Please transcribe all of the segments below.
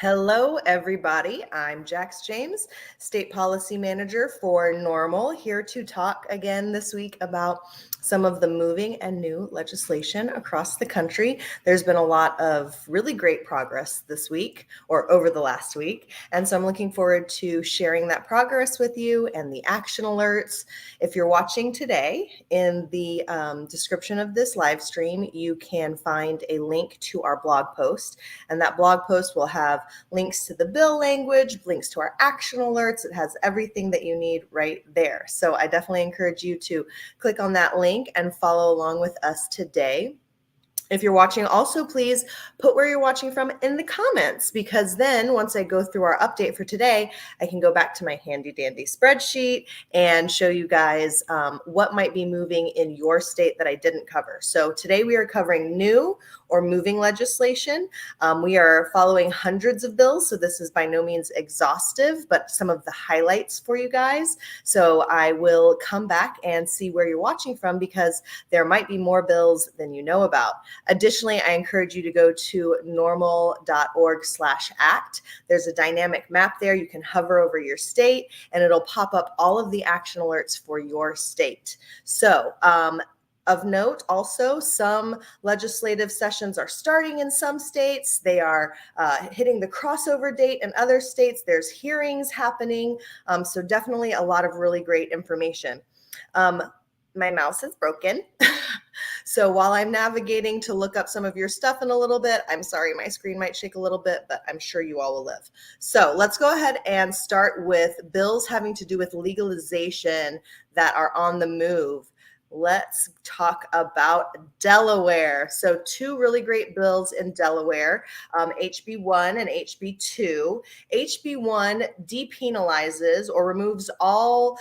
Hello, everybody. I'm Jax James, State Policy Manager for NORML, here to talk again this week about some of the moving and new legislation across the country. There's been a lot of really great progress this week or over the last week, and so I'm looking forward to sharing that progress with you and the action alerts. If you're watching today, in the description of this live stream, you can find a link to our blog post, and that blog post will have links to the bill language, links to our action alerts. It has everything that you need right there. So I definitely encourage you to click on that link and follow along with us today. If you're watching, also please put where you're watching from in the comments, because then once I go through our update for today, I can go back to my handy dandy spreadsheet and show you guys what might be moving in your state that I didn't cover. So today we are covering new or moving legislation. We are following hundreds of bills, so this is by no means exhaustive, but some of the highlights for you guys. So I will come back and see where you're watching from, because there might be more bills than you know about. Additionally, I encourage you to go to normal.org/act. There's a dynamic map there. You can hover over your state and it'll pop up all of the action alerts for your state. So, of note, also, some legislative sessions are starting in some states. They are hitting the crossover date in other states. There's hearings happening. So definitely a lot of really great information. My mouse is broken. So while I'm navigating to look up some of your stuff in a little bit, I'm sorry, my screen might shake a little bit, but I'm sure you all will live. So let's go ahead and start with bills having to do with legalization that are on the move. Let's talk about Delaware. So two really great bills in Delaware, HB 1 and HB 2. HB 1 depenalizes or removes all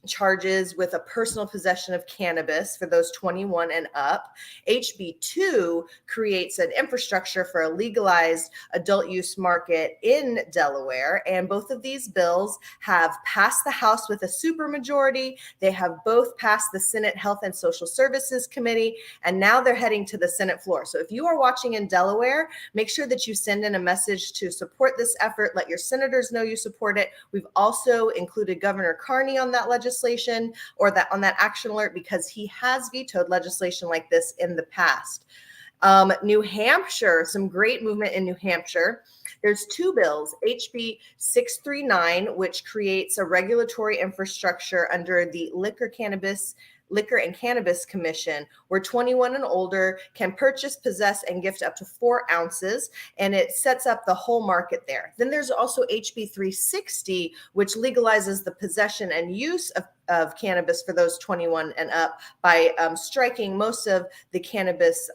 charges with a personal possession of cannabis for those 21 and up. HB 2 creates an infrastructure for a legalized adult use market in Delaware. And both of these bills have passed the House with a supermajority. They have both passed the Senate Health and Social Services Committee, and now they're heading to the Senate floor. So if you are watching in Delaware, make sure that you send in a message to support this effort. Let your senators know you support it. We've also included Governor Carney on that legislation, or on that action alert, because he has vetoed legislation like this in the past. New Hampshire, some great movement in New Hampshire. There's two bills, HB 639, which creates a regulatory infrastructure under the Liquor and Cannabis Commission, where 21 and older can purchase, possess, and gift up to 4 ounces, and it sets up the whole market there. Then there's also HB 360, which legalizes the possession and use of cannabis for those 21 and up by striking most of the cannabis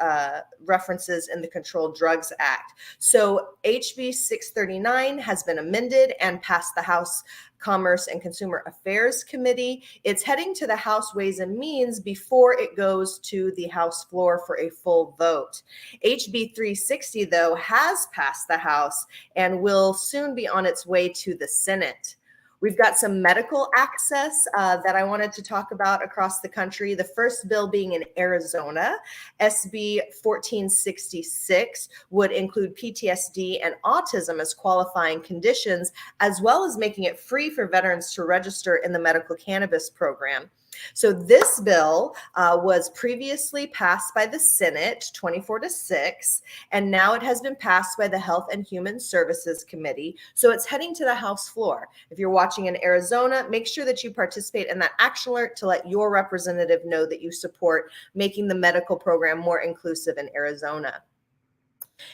references in the Controlled Drugs Act. So HB 639 has been amended and passed the House Commerce and Consumer Affairs Committee. It's heading to the House Ways and Means before it goes to the House floor for a full vote. HB 360, though, has passed the House and will soon be on its way to the Senate. We've got some medical access that I wanted to talk about across the country. The first bill being in Arizona, SB 1466 would include PTSD and autism as qualifying conditions, as well as making it free for veterans to register in the medical cannabis program. So this bill was previously passed by the Senate 24-6, and now it has been passed by the Health and Human Services Committee. So it's heading to the House floor. If you're watching in Arizona, make sure that you participate in that action alert to let your representative know that you support making the medical program more inclusive in Arizona.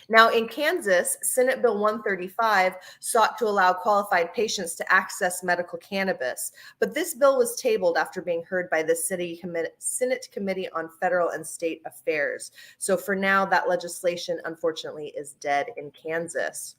Now, in Kansas, Senate Bill 135 sought to allow qualified patients to access medical cannabis, but this bill was tabled after being heard by the Senate Committee on Federal and State Affairs. So for now, that legislation, unfortunately, is dead in Kansas.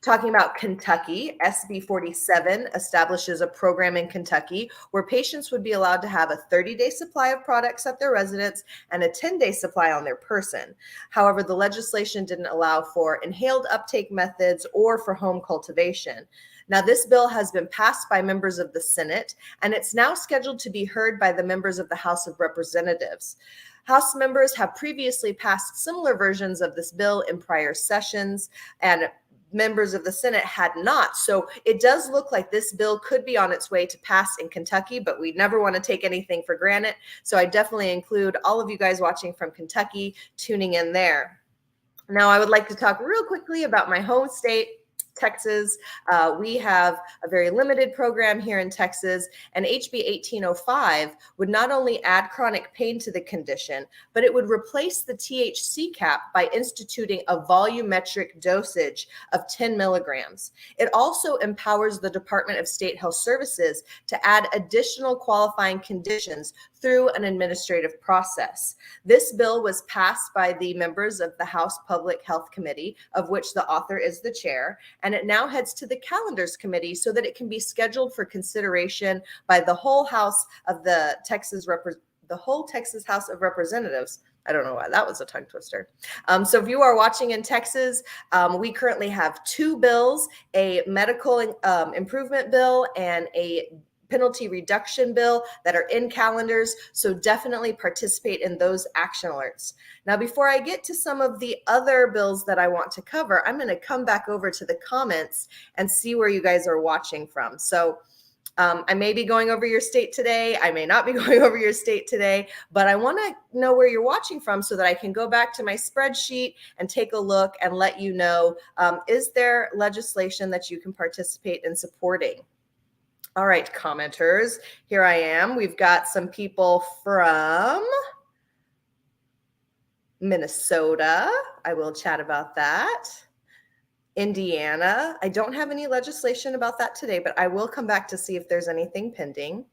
Talking about Kentucky, SB 47 establishes a program in Kentucky where patients would be allowed to have a 30-day supply of products at their residence and a 10-day supply on their person. However, the legislation didn't allow for inhaled uptake methods or for home cultivation. Now, this bill has been passed by members of the Senate, and it's now scheduled to be heard by the members of the House of Representatives. House members have previously passed similar versions of this bill in prior sessions, and members of the Senate had not. So it does look like this bill could be on its way to pass in Kentucky, but we never want to take anything for granted. So I definitely include all of you guys watching from Kentucky tuning in there. Now, I would like to talk real quickly about my home state, Texas. We have a very limited program here in Texas, and HB 1805 would not only add chronic pain to the condition, but it would replace the THC cap by instituting a volumetric dosage of 10 milligrams. It also empowers the Department of State Health Services to add additional qualifying conditions through an administrative process. This bill was passed by the members of the House Public Health Committee, of which the author is the chair, and it now heads to the Calendars Committee so that it can be scheduled for consideration by the whole House of the whole Texas House of Representatives. I don't know why that was a tongue twister. So if you are watching in Texas, we currently have two bills, a medical improvement bill and a penalty reduction bill that are in calendars. So definitely participate in those action alerts. Now, before I get to some of the other bills that I want to cover, I'm going to come back over to the comments and see where you guys are watching from. So I may be going over your state today. I may not be going over your state today, but I want to know where you're watching from so that I can go back to my spreadsheet and take a look and let you know, is there legislation that you can participate in supporting? All right, commenters, here I am. We've got some people from Minnesota. I will chat about that. Indiana. I don't have any legislation about that today, but I will come back to see if there's anything pending.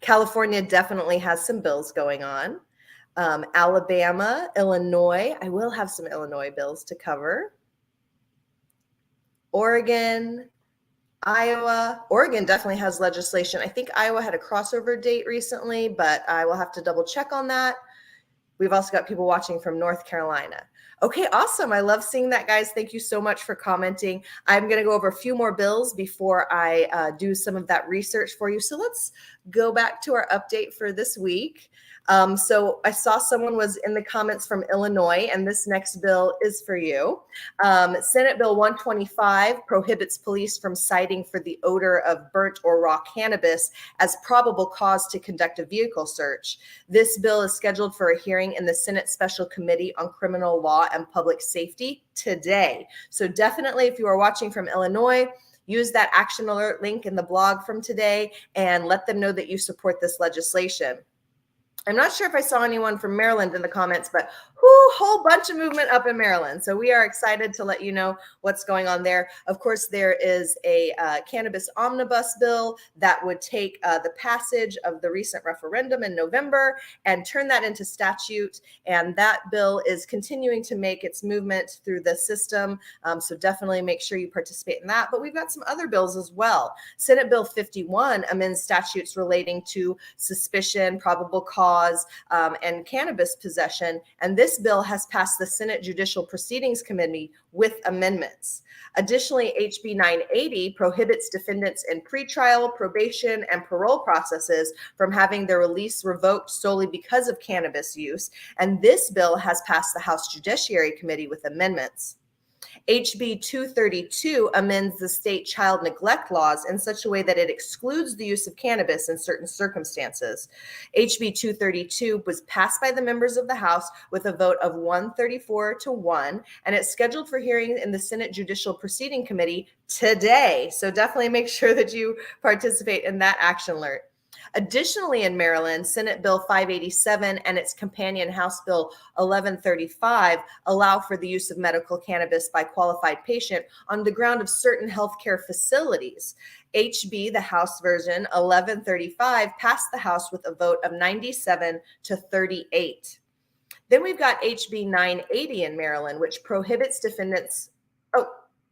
California definitely has some bills going on. Alabama, Illinois. I will have some Illinois bills to cover. Oregon, Iowa. Oregon definitely has legislation. I think Iowa had a crossover date recently, but I will have to double check on that. We've also got people watching from North Carolina. Okay, awesome. I love seeing that, guys. Thank you so much for commenting. I'm going to go over a few more bills before I do some of that research for you. So let's go back to our update for this week. So I saw someone was in the comments from Illinois, and this next bill is for you. Senate Bill 125 prohibits police from citing for the odor of burnt or raw cannabis as probable cause to conduct a vehicle search. This bill is scheduled for a hearing in the Senate Special Committee on Criminal Law and Public Safety today. So definitely, if you are watching from Illinois, use that action alert link in the blog from today and let them know that you support this legislation. I'm not sure if I saw anyone from Maryland in the comments, but whole bunch of movement up in Maryland. So we are excited to let you know what's going on there. Of course, there is a cannabis omnibus bill that would take the passage of the recent referendum in November and turn that into statute. And that bill is continuing to make its movement through the system. So definitely make sure you participate in that. But we've got some other bills as well. Senate Bill 51 amends statutes relating to suspicion, probable cause, and cannabis possession. And this bill has passed the Senate Judicial Proceedings Committee with amendments. Additionally, HB 980 prohibits defendants in pretrial, probation, and parole processes from having their release revoked solely because of cannabis use. And this bill has passed the House Judiciary Committee with amendments. HB 232 amends the state child neglect laws in such a way that it excludes the use of cannabis in certain circumstances. HB 232 was passed by the members of the House with a vote of 134-1, and it's scheduled for hearing in the Senate Judicial Proceeding Committee today. So definitely make sure that you participate in that action alert. Additionally, in Maryland, Senate Bill 587 and its companion House Bill 1135 allow for the use of medical cannabis by qualified patient on the ground of certain healthcare facilities. HB, the House version, 1135, passed the House with a vote of 97-38. Then we've got HB 980 in Maryland, which prohibits defendants.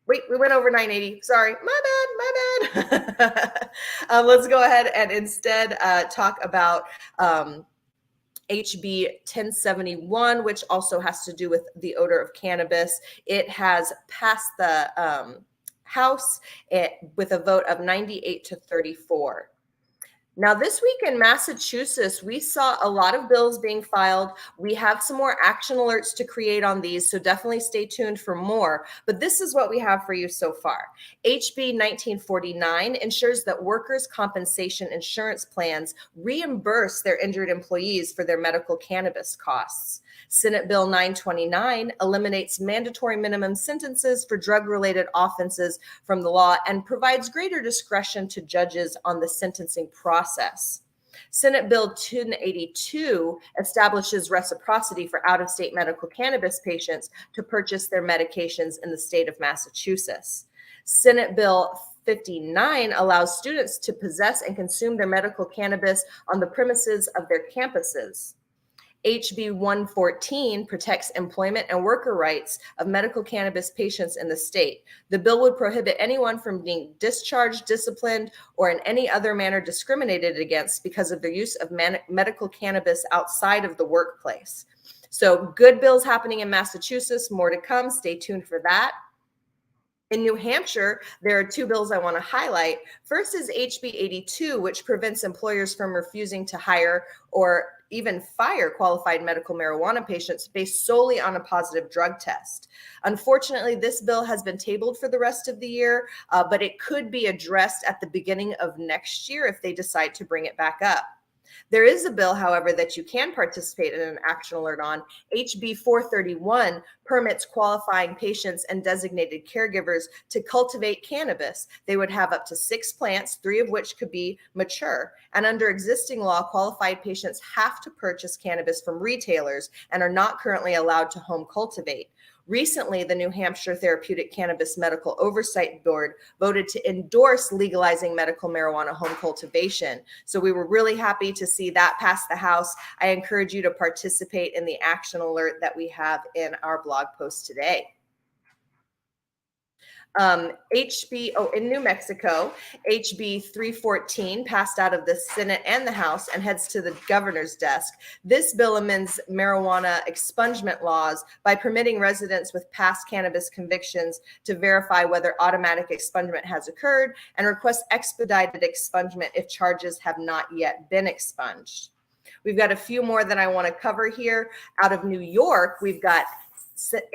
Wait, we went over 980. Sorry, my bad. Let's go ahead and instead talk about HB 1071, which also has to do with the odor of cannabis. It has passed the House with a vote of 98-34. Now, this week in Massachusetts, we saw a lot of bills being filed. We have some more action alerts to create on these, so definitely stay tuned for more. But this is what we have for you so far. HB 1949 ensures that workers' compensation insurance plans reimburse their injured employees for their medical cannabis costs. Senate Bill 929 eliminates mandatory minimum sentences for drug-related offenses from the law and provides greater discretion to judges on the sentencing process. Senate Bill 1082 establishes reciprocity for out-of-state medical cannabis patients to purchase their medications in the state of Massachusetts. Senate Bill 59 allows students to possess and consume their medical cannabis on the premises of their campuses. HB 114 protects employment and worker rights of medical cannabis patients in the state. The bill would prohibit anyone from being discharged, disciplined, or in any other manner discriminated against because of their use of medical cannabis outside of the workplace. So, good bills happening in Massachusetts, more to come. Stay tuned for that. In New Hampshire, there are two bills I want to highlight. First is HB 82, which prevents employers from refusing to hire or even fire qualified medical marijuana patients based solely on a positive drug test. Unfortunately, this bill has been tabled for the rest of the year, but it could be addressed at the beginning of next year if they decide to bring it back up. There is a bill, however, that you can participate in an action alert on. HB 431 permits qualifying patients and designated caregivers to cultivate cannabis. They would have up to 6 plants, 3 of which could be mature. And under existing law, qualified patients have to purchase cannabis from retailers and are not currently allowed to home cultivate. Recently, the New Hampshire Therapeutic Cannabis Medical Oversight Board voted to endorse legalizing medical marijuana home cultivation. So we were really happy to see that pass the House. I encourage you to participate in the action alert that we have in our blog post today. In New Mexico, HB 314 passed out of the Senate and the House and heads to the governor's desk. This bill amends marijuana expungement laws by permitting residents with past cannabis convictions to verify whether automatic expungement has occurred and request expedited expungement if charges have not yet been expunged. We've got a few more that I want to cover here. Out of New York, we've got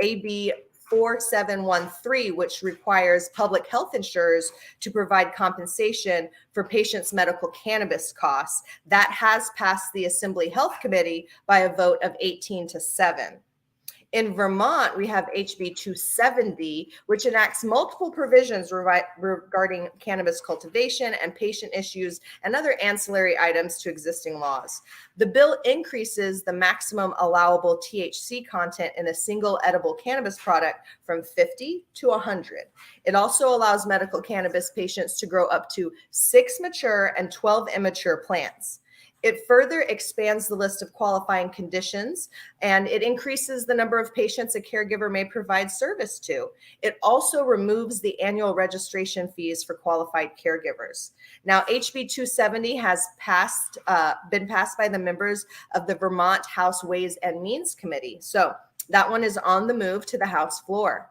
AB 4713, which requires public health insurers to provide compensation for patients' medical cannabis costs. That has passed the Assembly Health Committee by a vote of 18-7. In Vermont, we have HB 270, which enacts multiple provisions regarding cannabis cultivation and patient issues and other ancillary items to existing laws. The bill increases the maximum allowable THC content in a single edible cannabis product from 50 to 100. It also allows medical cannabis patients to grow up to 6 mature and 12 immature plants. It further expands the list of qualifying conditions, and it increases the number of patients a caregiver may provide service to. It also removes the annual registration fees for qualified caregivers. Now, HB 270 has been passed by the members of the Vermont House Ways and Means Committee. So that one is on the move to the House floor.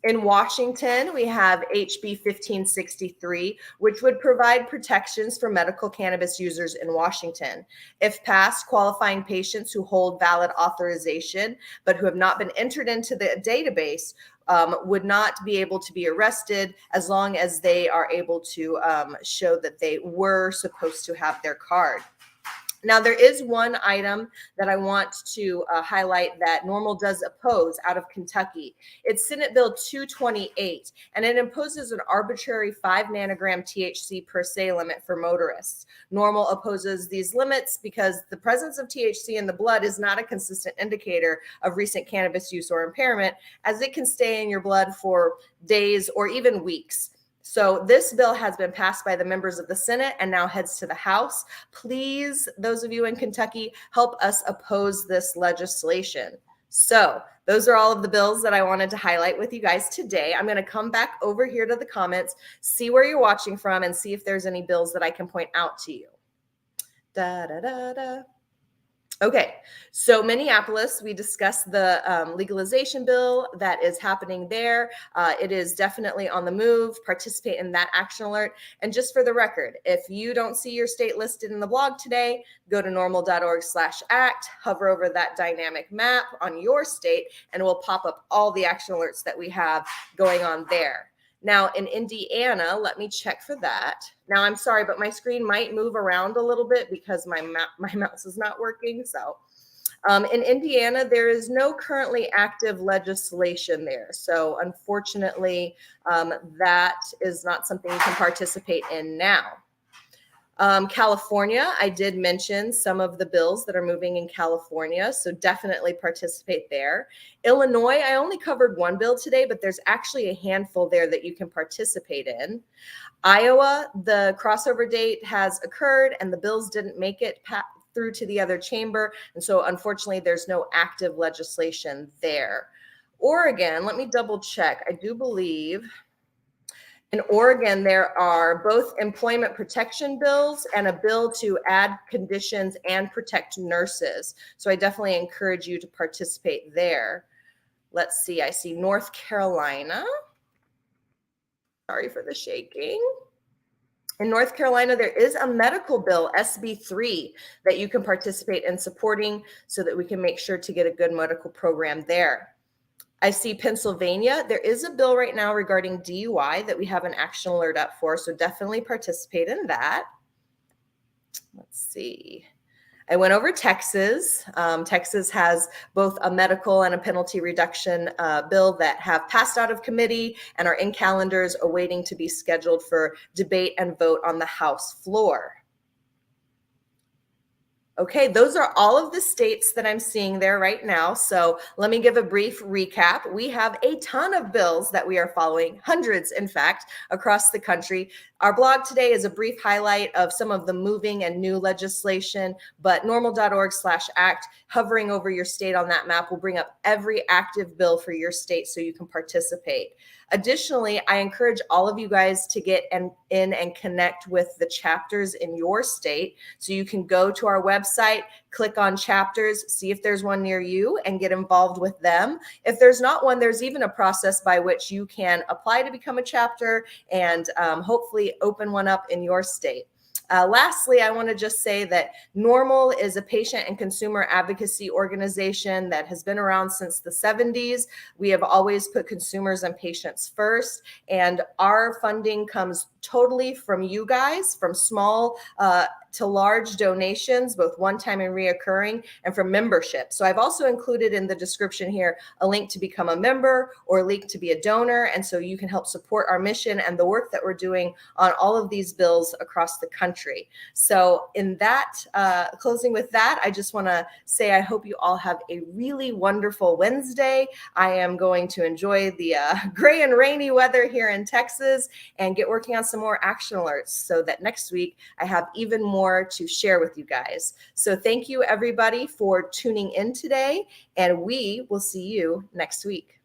In Washington, we have HB 1563, which would provide protections for medical cannabis users in Washington. If passed, qualifying patients who hold valid authorization but who have not been entered into the database would not be able to be arrested as long as they are able to show that they were supposed to have their card. Now, there is one item that I want to highlight that NORML does oppose out of Kentucky. It's Senate Bill 228, and it imposes an arbitrary 5 nanogram THC per se limit for motorists. NORML opposes these limits because the presence of THC in the blood is not a consistent indicator of recent cannabis use or impairment, as it can stay in your blood for days or even weeks. So this bill has been passed by the members of the Senate and now heads to the House. Please, those of you in Kentucky, help us oppose this legislation. So those are all of the bills that I wanted to highlight with you guys today. I'm going to come back over here to the comments, see where you're watching from, and see if there's any bills that I can point out to you. Okay, so Minneapolis, we discussed the legalization bill that is happening there. It is definitely on the move. Participate in that action alert. And just for the record, if you don't see your state listed in the blog today, go to norml.org/act, hover over that dynamic map on your state, and it will pop up all the action alerts that we have going on there. Now in Indiana, let me check for that. Now I'm sorry, but my screen might move around a little bit because my mouse is not working. So in Indiana, there is no currently active legislation there. So unfortunately, that is not something you can participate in now. California, I did mention some of the bills that are moving in California, so definitely participate there. Illinois, I only covered one bill today, but there's actually a handful there that you can participate in. Iowa, the crossover date has occurred and the bills didn't make it through to the other chamber, and so unfortunately there's no active legislation there. Oregon, let me double check. I do believe in Oregon, there are both employment protection bills and a bill to add conditions and protect nurses. So I definitely encourage you to participate there. Let's see, I see North Carolina. Sorry for the shaking. In North Carolina, there is a medical bill, SB3, that you can participate in supporting so that we can make sure to get a good medical program there. I see Pennsylvania. There is a bill right now regarding DUI that we have an action alert up for, so definitely participate in that. Let's see. I went over Texas. Texas has both a medical and a penalty reduction bill that have passed out of committee and are in calendars awaiting to be scheduled for debate and vote on the House floor. Okay, those are all of the states that I'm seeing there right now. So let me give a brief recap. We have a ton of bills that we are following, hundreds, in fact, across the country. Our blog today is a brief highlight of some of the moving and new legislation, but norml.org/act, hovering over your state on that map will bring up every active bill for your state so you can participate. Additionally, I encourage all of you guys to get in and connect with the chapters in your state. So you can go to our website, click on chapters, see if there's one near you and get involved with them. If there's not one, there's even a process by which you can apply to become a chapter and hopefully open one up in your state. Lastly, I want to just say that NORML is a patient and consumer advocacy organization that has been around since the 70s. We have always put consumers and patients first, and our funding comes totally from you guys, from small to large donations, both one-time and reoccurring, and from membership. So I've also included in the description here a link to become a member or a link to be a donor, and so you can help support our mission and the work that we're doing on all of these bills across the country. So in that, closing with that, I just want to say I hope you all have a really wonderful Wednesday. I am going to enjoy the gray and rainy weather here in Texas and get working on some more action alerts so that next week I have even more to share with you guys. So thank you everybody for tuning in today, and we will see you next week.